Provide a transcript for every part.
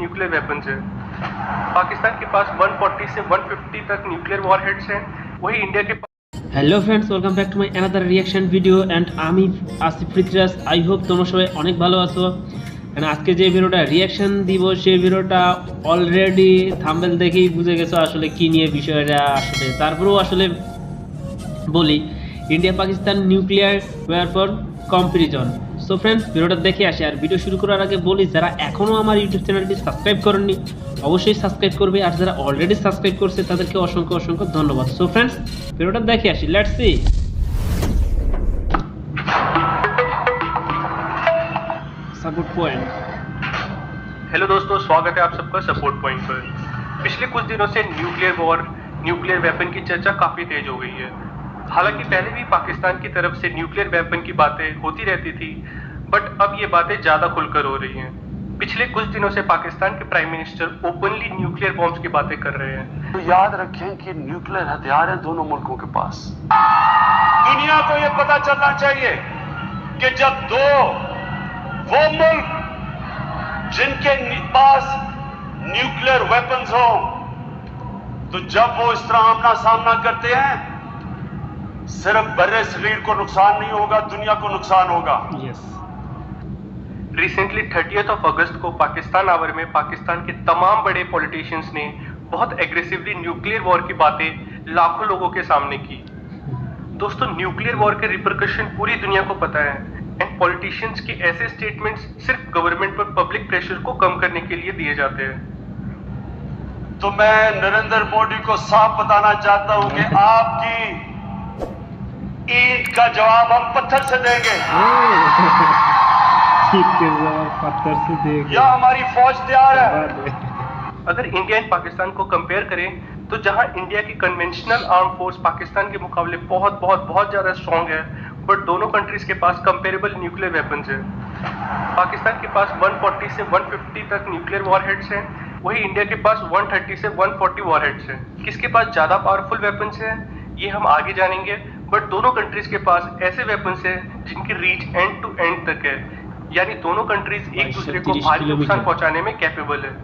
Nuclear weapons है। पाकिस्तान के पास 140 से 150 तक न्यूक्लियर वॉरहेड्स हैं, वही इंडिया के पास। Hello friends, welcome back to my another reaction video and আমি আসিফ ফিতরাজ। আই হোপ তোমরা সবাই অনেক ভালো আছো। এন্ড আজকে যে ভিডিওটা রিয়াকশন দিব সেই ভিডিওটা অলরেডি থাম্বনেল দেখেই বুঝে গেছো আসলে কি নিয়ে বিষয়টা। আসলে তারপরেও আসলে বলি, India Pakistan nuclear weapon comparison. So friends, ভিডিওটা দেখে আসি। আর ভিডিও শুরু করার আগে বলি, যারা এখনও আমার ইউটিউব চ্যানেলটি সাবস্ক্রাইব করেননি অবশ্যই সাবস্ক্রাইব করবে, আর যারা অলরেডি সাবস্ক্রাইব করছে তাদেরকে অসংখ্য অসংখ্য ধন্যবাদ। সো ফ্রেন্ডস, ভিডিওটা দেখে আসি, let's see. Support point. Hello दोस्तों, स्वागत है आप सबका सपोर्ट पॉइंट पर। पिछले कुछ दिनों से न्यूक्लियर वॉर, न्यूक्लियर वेपन की चर्चा काफी तेज हो गई है। हालांकि पहले भी पाकिस्तान की तरफ से न्यूक्लियर वेपन की बातें होती रहती थी, बट अब ये बातें ज्यादा खुलकर हो रही हैं। पिछले कुछ दिनों से पाकिस्तान के prime minister openly nuclear bombs की बातें कर रहे हैं। तो याद रखें कि न्यूक्लियर हथियार हैं दोनों मुल्कों के पास। दुनिया को यह पता चलना चाहिए कि जब दो वो मुल्क जिनके पास न्यूक्लियर वेपन्स हो, तो जब वो इस तरह आमना सामना करते हैं, सिर्फ बर्रे सगीर को नुकसान नहीं होगा, दुनिया को नुकसान होगा। यस। रिसेंटली 30 अगस्त को पाकिस्तान आवर में पाकिस्तान के तमाम बड़े पॉलिटिशियंस ने बहुत एग्रेसिवली न्यूक्लियर वॉर की बातें लाखों लोगों के सामने की। दोस्तों, न्यूक्लियर वॉर के रिपरकशन पूरी दुनिया को पता है, एंड पॉलिटिशियंस के ऐसे स्टेटमेंट्स सिर्फ गवर्नमेंट पर पब्लिक प्रेशर को कम करने के लिए दिए जाते हैं। तो मैं नरेंद्र मोदी को साफ बताना चाहता हूं कि आपकी ईंट का जवाब हम पत्थर से देंगे, पत्थर से देंगे। या हमारी फौज तैयार है। अगर इंडिया एंड पाकिस्तान को कंपेयर करें तो जहां इंडिया की कन्वेंशनल आर्म फोर्स पाकिस्तान के मुकाबले बहुत बहुत बहुत ज्यादा स्ट्रांग है, बट दोनों कंट्रीज के पास कंपेरेबल न्यूक्लियर वेपन्स है। पाकिस्तान के पास 140 से 150 तक न्यूक्लियर वॉरहेड्स हैं, वही इंडिया के पास 130 से 140 वॉरहेड्स हैं। किसके पास ज्यादा पावरफुल वेपन्स हैं ये हम आगे जानेंगे, बट दोनों कंट्रीज के पास ऐसे वेपन्स हैं जिनकी रीच एंड टू एंड तक है, यानी दोनों कंट्रीज एक दूसरे को भारी नुकसान पहुंचाने में कैपेबल है।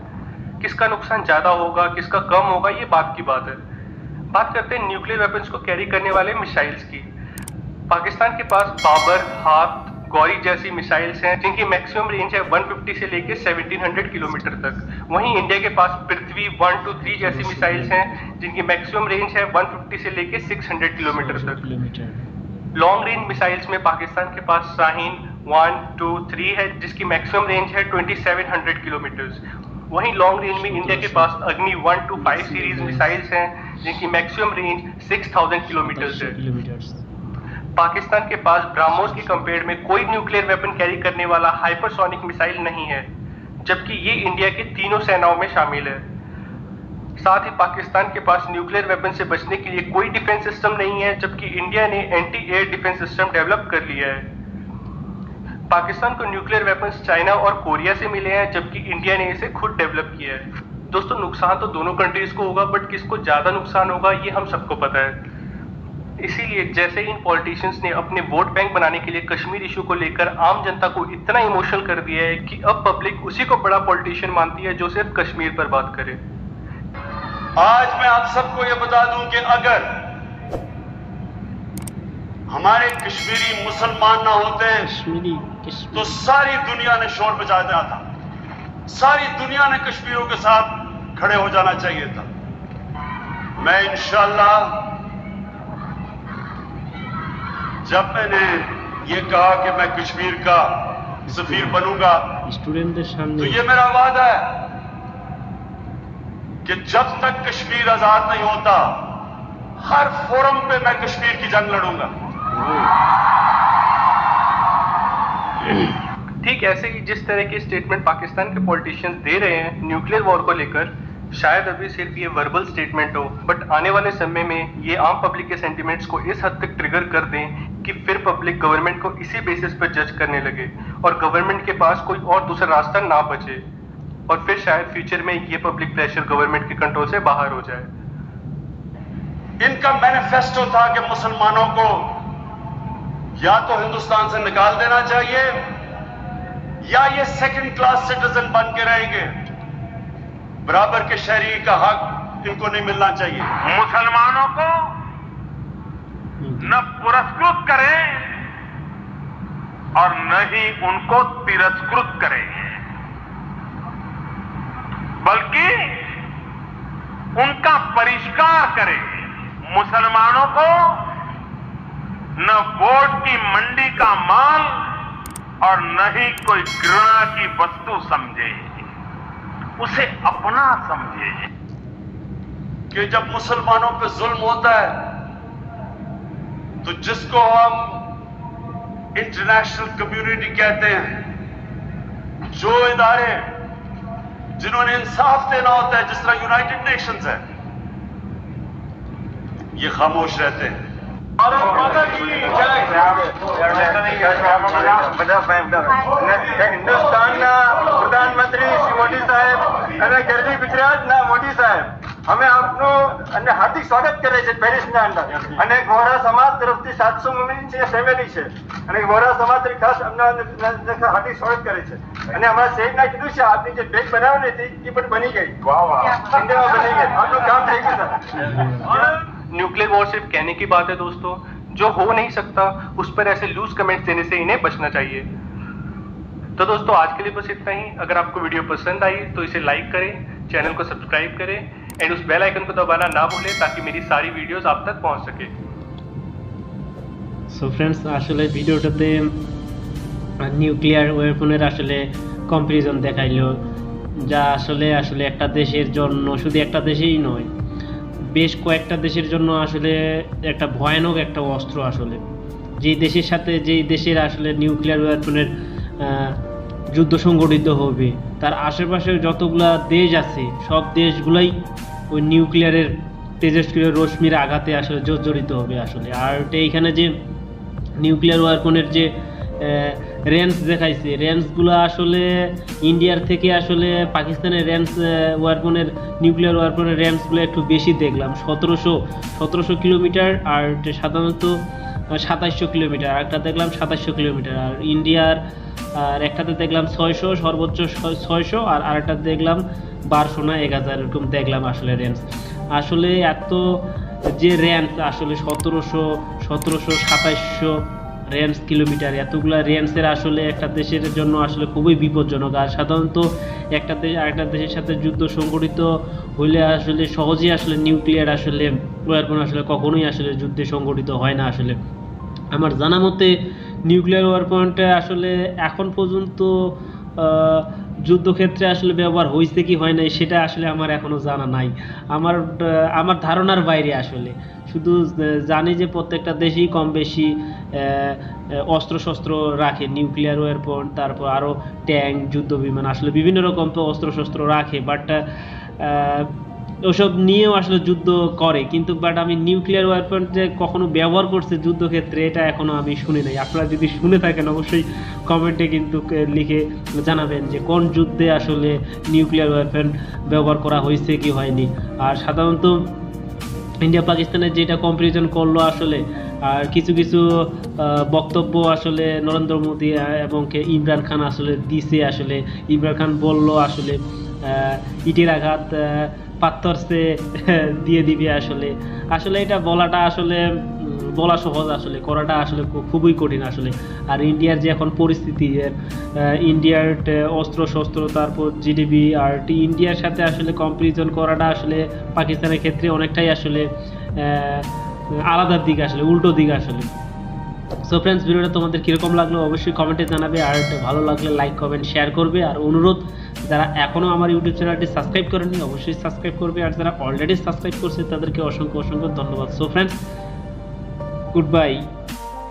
किसका नुकसान ज्यादा होगा, किसका कम होगा, ये बात की बात है। बात करते हैं न्यूक्लियर वेपन्स को कैरी करने वाले मिसाइल्स की। पाकिस्तान के पास बाबर, हाथ, गौरी जैसी मिसाइल्स हैं जिनकी मैक्सिमम रेंज है 150 से लेकर 1700 किलोमीटर तक। वहीं इंडिया के पास पृथ्वी 1 to 3 जैसी मिसाइल्स हैं जिनकी मैक्सिमम रेंज है 150 से लेकर 600 किलोमीटर तक। लॉन्ग रेंज मिसाइल्स में पाकिस्तान के पास शाहीन 1, 2, 3 है जिसकी मैक्सिमम रेंज है 2700 किलोमीटर। वहीं लॉन्ग रेंज में इंडिया के पास अग्नि 1 to 5 सीरीज मिसाइल्स हैं जिनकी मैक्सिमम रेंज 6000 किलोमीटर है। पाकिस्तान के पास ब्रह्मोस के कंपेयर में कोई न्यूक्लियर वेपन कैरी करने वाला हाइपरसोनिक मिसाइल नहीं है, जबकि ये इंडिया के तीनों सेनाओं में शामिल है। साथ ही पाकिस्तान के पास न्यूक्लियर वेपन से बचने के लिए कोई डिफेंस सिस्टम नहीं है, जबकि इंडिया ने anti air defence system develop कर लिया है। पाकिस्तान को न्यूक्लियर वेपन्स चाइना और कोरिया से मिले हैं, जबकि इंडिया ने इसे खुद डेवलप किया है। दोस्तों, नुकसान तो दोनों कंट्रीज को होगा, बट किसको ज्यादा नुकसान होगा ये हम सबको पता है। इसीलिए जैसे इन पॉलिटिशियंस ने अपने वोट बैंक बनाने के लिए कश्मीर इशू को लेकर आम जनता को इतना इमोशनल कर दिया है कि अब पब्लिक उसी को बड़ा पॉलिटिशियन मानती है जो सिर्फ कश्मीर पर बात करे। आज मैं आप सबको यह बता दूं कि अगर हमारे कश्मीरी मुसलमान ना होते तो सारी दुनिया ने शोर मचा दिया था, सारी दुनिया ने कश्मीरियों के साथ खड़े हो जाना चाहिए था। मैं इंशाअल्लाह जब मैंने ये कहा कि मैं कश्मीर का सफीर बनूंगा, तो ये मेरा वादा है कि जब तक कश्मीर आजाद नहीं होता हर फोरम पे मैं कश्मीर की जंग लड़ूंगा। ठीक ऐसे ही जिस तरह के स्टेटमेंट पाकिस्तान के पॉलिटिशियंस दे रहे हैं न्यूक्लियर वॉर को लेकर, शायद अभी सिर्फ ये वर्बल स्टेटमेंट हो, बट आने वाले समय में ये आम पब्लिक के सेंटिमेंट्स को इस हद तक ट्रिगर कर दें कि फिर पब्लिक गवर्नमेंट को इसी बेसिस पर जज करने लगे और गवर्नमेंट के पास कोई और दूसरा रास्ता ना बचे, और फिर शायद फ्यूचर में ये पब्लिक प्रेशर गवर्नमेंट के कंट्रोल से बाहर हो जाए। इनका मैनिफेस्टो था कि मुसलमानों को या तो हिंदुस्तान से निकाल देना चाहिए या ये सेकंड क्लास सिटीजन बन के रहेंगे। बराबर के शहरी का हक इनको नहीं मिलना चाहिए। मुसलमानों को न पुरस्कृत करें और न ही उनको तिरस्कृत करें, बल्कि उनका परिष्कार करें। मुसलमानों को न वोट की मंडी का माल और न ही कोई घृणा की वस्तु समझे, उसे अपना समझे। कि जब मुसलमानों पे जुल्म होता है तो जिसको हम इंटरनेशनल कम्युनिटी कहते हैं, जो इदारे जिन्होंने इंसाफ देना होता है, जिस तरह यूनाइटेड नेशंस है, ये खामोश रहते हैं। भारत माता की जय। હિન્દુસ્તાનના પ્રધાનમંત્રી શ્રી મોદી સાહેબ અને ગરવી ગુજરાતના મોદી સાહેબ અમે આપનું અને હાર્દિક સ્વાગત કરે છે પેરિસના અંદર, અને વોરા સમાજ તરફથી 700 મુમીન છે ફેમિલી છે, અને વોરા સમાજ તરફથી ખાસ અમને હાર્દિક સ્વાગત કરે છે। અને અમારા શહેરના કીધું છે આપની જે બેગ બનાવવાની હતી એ પણ બની ગઈ। વાહ વાહ, ઇન્ડિયામાં બની ગઈ, આપણું કામ થઈ ગયું સર। न्यूक्लियर वॉर सिर्फ कहने की बात है दोस्तों, जो हो नहीं सकता उस पर ऐसे लूज कमेंट्स देने से इन्हें बचना चाहिए। तो दोस्तों आज के लिए बस इतना ही। अगर आपको वीडियो पसंद आई तो इसे लाइक करें, चैनल को सब्सक्राइब करें एंड उस बेल आइकन को दबाना ना भूलें ताकि मेरी सारी वीडियोस आप तक पहुंच सके। সো ফ্রেন্ডস, আসলে ভিডিওটাতে নিউক্লিয়ার ওয়েপনের আসলে কম্পারিজন দেখাইলো, যা আসলে আসলে একটা দেশের জন্য, শুধু একটা দেশেই নয়, বেশ কয়েকটা দেশের জন্য আসলে একটা ভয়ানক একটা অস্ত্র। আসলে যেই দেশের সাথে, যেই দেশের আসলে নিউক্লিয়ার ওয়েপনের যুদ্ধ সংগঠিত হবে, তার আশেপাশে যতগুলা দেশ আছে সব দেশগুলাই ওই নিউক্লিয়ারের তেজস্ক্রিয় রশ্মির আঘাতে আসলে জর্জরিত হবে আসলে। আর এইখানে যে নিউক্লিয়ার ওয়েপনের যে রেঞ্জ দেখাইছে, রেঞ্জগুলো আসলে ইন্ডিয়ার থেকে আসলে পাকিস্তানের রেঞ্জ ওয়েপনের, নিউক্লিয়ার ওয়েপনের রেঞ্জগুলো একটু বেশি দেখলাম, 1700 কিলোমিটার, আর সাধারণত 2700 কিলোমিটার, আরেকটা দেখলাম 2700 কিলোমিটার। আর ইন্ডিয়ার আর একটাতে দেখলাম 600, সর্বোচ্চ 600, আর আরেকটা দেখলাম 1200 না 1000 এরকম দেখলাম আসলে রেঞ্জ। আসলে এত যে রেঞ্জ আসলে 1700, 2700 রেঞ্জ কিলোমিটার, এতগুলা রেঞ্জের আসলে একটা দেশের জন্য আসলে খুবই বিপজ্জনক। আর সাধারণত একটা দেশ আরেকটা দেশের সাথে যুদ্ধ সংঘটিত হলে আসলে সহজেই আসলে নিউক্লিয়ার আসলে ওয়েপন আসলে কখনোই আসলে যুদ্ধে সংঘটিত হয় না। আসলে আমার জানা মতে নিউক্লিয়ার ওয়েপনটা আসলে এখন পর্যন্ত যুদ্ধক্ষেত্রে আসলে ব্যবহার হয়েছে কি হয় নাই সেটা আসলে আমার এখনও জানা নাই। আমার ধারণার বাইরে আসলে শুধু জানি যে প্রত্যেকটা দেশেই কম বেশি অস্ত্রশস্ত্র রাখে, নিউক্লিয়ার ওয়েপন, তারপর আরও ট্যাঙ্ক, যুদ্ধ বিমান, আসলে বিভিন্ন রকম তো অস্ত্রশস্ত্র রাখে, বাট ওসব নিয়েও আসলে যুদ্ধ করে, কিন্তু বাট আমি নিউক্লিয়ার ওয়েপন যে কখনো ব্যবহার করছে যুদ্ধক্ষেত্রে এটা এখনও আমি শুনি নাই। আপনারা যদি শুনে থাকেন অবশ্যই কমেন্টে কিন্তু লিখে জানাবেন যে কোন যুদ্ধে আসলে নিউক্লিয়ার ওয়েপন ব্যবহার করা হয়েছে কি হয়নি। আর সাধারণত ইন্ডিয়া পাকিস্তানের যেটা কম্পারিজন করলো আসলে, আর কিছু কিছু বক্তব্য আসলে নরেন্দ্র মোদী এবং ইমরান খান আসলে দিছে। আসলে ইমরান খান বলল আসলে ইটের আঘাত পাথর সে দিয়ে দিবে। আসলে এটা বলাটা আসলে বলা সহজ, আসলে করাটা আসলে খুবই কঠিন আসলে। আর ইন্ডিয়ার যে এখন পরিস্থিতি, ইন্ডিয়ার অস্ত্র শস্ত্র, তারপর জিডিপি, আর ইন্ডিয়ার সাথে আসলে কম্পারিজন করাটা আসলে পাকিস্তানের ক্ষেত্রে অনেকটাই আসলে আলাদা দিক, আসলে উল্টো দিক আসলে। সো ফ্রেন্ডস, ভিডিওটা তোমাদের কীরকম লাগলো অবশ্যই কমেন্টে জানাবে, আর ভালো লাগলে লাইক কমেন্ট শেয়ার করবে। আর অনুরোধ, যারা এখনও আমার ইউটিউব চ্যানেলটি সাবস্ক্রাইব করেনি অবশ্যই সাবস্ক্রাইব করবে, আর যারা অলরেডি সাবস্ক্রাইব করছে তাদেরকে অসংখ্য অসংখ্য ধন্যবাদ। So friends, good bye.